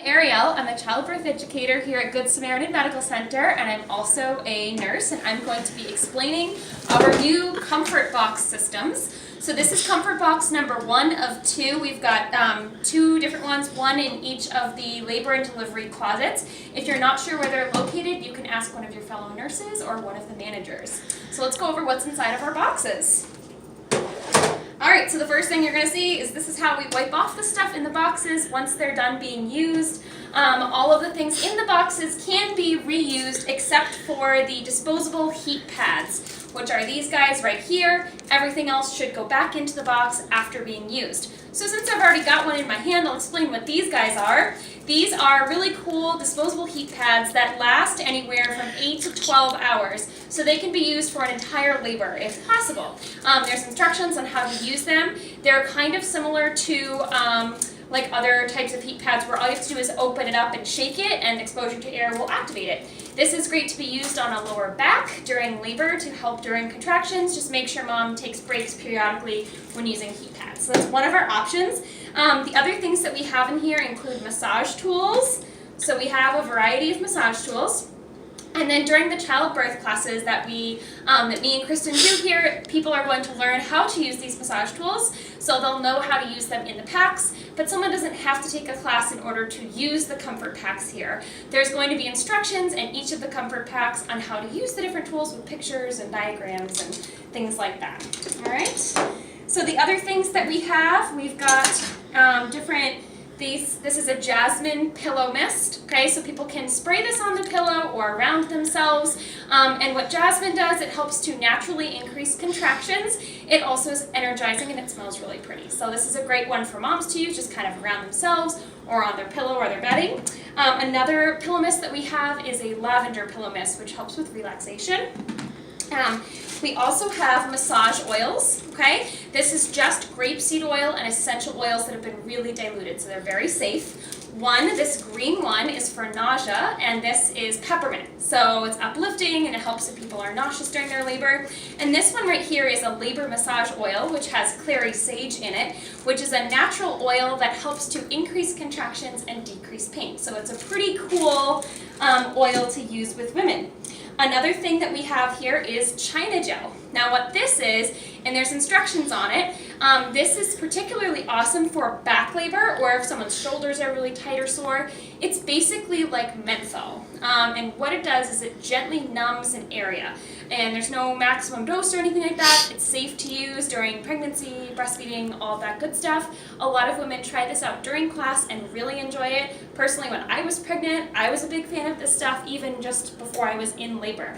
Ariel. I'm a childbirth educator here at Good Samaritan Medical Center, and I'm also a nurse, and I'm going to be explaining our new Comfort Box systems. So this is Comfort Box number 1 of 2. We've got 2 different ones, one in each of the labor and delivery closets. If you're not sure where they're located, you can ask one of your fellow nurses or one of the managers. So let's go over what's inside of our boxes. Alright, so the first thing you're going to see is this is how we wipe off the stuff in the boxes once they're done being used. All of the things in the boxes can be reused except for the disposable heat pads, which are these guys right here. Everything else should go back into the box after being used. So since I've already got one in my hand, I'll explain what these guys are. These are really cool disposable heat pads that last anywhere from 8 to 12 hours. So they can be used for an entire labor if possible. There's instructions on how to use them. They're kind of similar to like other types of heat pads where all you have to do is open it up and shake it and exposure to air will activate it. This is great to be used on a lower back during labor to help during contractions. Just make sure mom takes breaks periodically when using heat pads. So that's one of our options. The other things that we have in here include massage tools. So we have a variety of massage tools. And then during the childbirth classes that me and Kristen do here, people are going to learn how to use these massage tools, so they'll know how to use them in the packs, but someone doesn't have to take a class in order to use the comfort packs here. There's going to be instructions in each of the comfort packs on how to use the different tools with pictures and diagrams and things like that. All right. So the other things that we have, we've got different. This is a jasmine pillow mist, okay, so people can spray this on the pillow or around themselves, and what jasmine does, it helps to naturally increase contractions. It also is energizing and it smells really pretty. So this is a great one for moms to use, just kind of around themselves or on their pillow or their bedding. Another pillow mist that we have is a lavender pillow mist, which helps with relaxation. We also have massage oils, okay? This is just grapeseed oil and essential oils that have been really diluted, so they're very safe. This green one is for nausea, and this is peppermint. So it's uplifting and it helps if people are nauseous during their labor. And this one right here is a labor massage oil, which has clary sage in it, which is a natural oil that helps to increase contractions and decrease pain. So it's a pretty cool oil to use with women. Another thing that we have here is China gel. Now what this is, and there's instructions on it, this is particularly awesome for back labor or if someone's shoulders are really tight or sore. It's basically like menthol. And what it does is it gently numbs an area. And there's no maximum dose or anything like that. It's safe to use during pregnancy, breastfeeding, all that good stuff. A lot of women try this out during class and really enjoy it. Personally, when I was pregnant, I was a big fan of this stuff even just before I was in labor.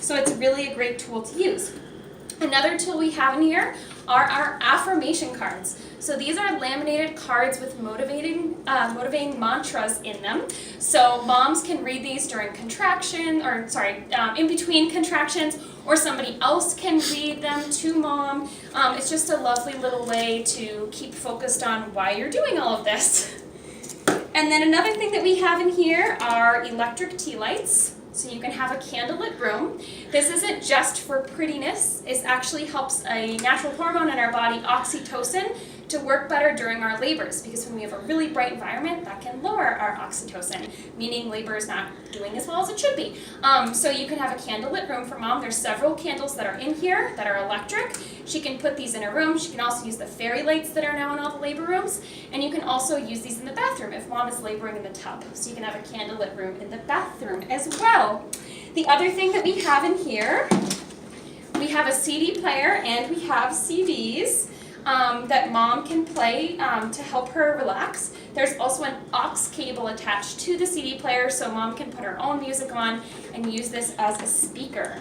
So it's really a great tool to use. Another tool we have in here are our affirmation cards. So these are laminated cards with motivating mantras in them. So moms can read these during in between contractions, or somebody else can read them to mom. It's just a lovely little way to keep focused on why you're doing all of this. And then another thing that we have in here are electric tea lights. So you can have a candlelit room. This isn't just for prettiness. It actually helps a natural hormone in our body, oxytocin, to work better during our labors, because when we have a really bright environment, that can lower our oxytocin, meaning labor is not doing as well as it should be. So you can have a candlelit room for mom. There's several candles that are in here that are electric. She can put these in her room. She can also use the fairy lights that are now in all the labor rooms, and you can also use these in the bathroom if mom is laboring in the tub. So you can have a candlelit room in the bathroom as well. The other thing that we have in here, we have a CD player and we have CDs. That mom can play to help her relax. There's also an aux cable attached to the CD player, so mom can put her own music on and use this as a speaker.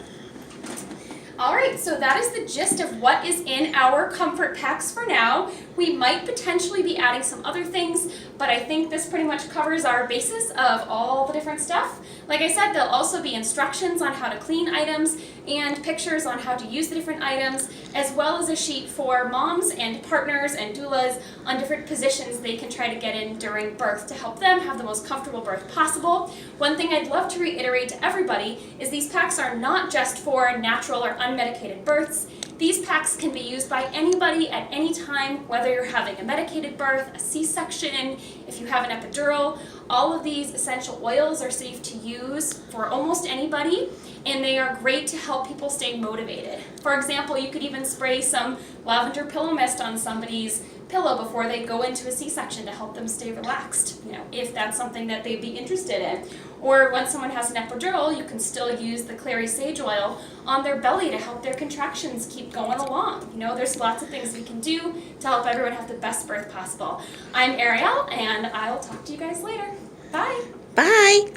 Alright, so that is the gist of what is in our comfort packs for now. We might potentially be adding some other things, but I think this pretty much covers our basis of all the different stuff. Like I said, there'll also be instructions on how to clean items and pictures on how to use the different items. as well as a sheet for moms and partners and doulas on different positions they can try to get in during birth to help them have the most comfortable birth possible. One thing I'd love to reiterate to everybody is these packs are not just for natural or unmedicated births. These packs can be used by anybody at any time, whether you're having a medicated birth, a C-section, if you have an epidural. All of these essential oils are safe to use for almost anybody, and they are great to help people stay motivated. For example, you could even spray some lavender pillow mist on somebody's pillow before they go into a C-section to help them stay relaxed, if that's something that they'd be interested in. Or when someone has an epidural, you can still use the clary sage oil on their belly to help their contractions keep going along. There's lots of things we can do to help everyone have the best birth possible. I'm Ariel, and I'll talk to you guys later. Bye. Bye.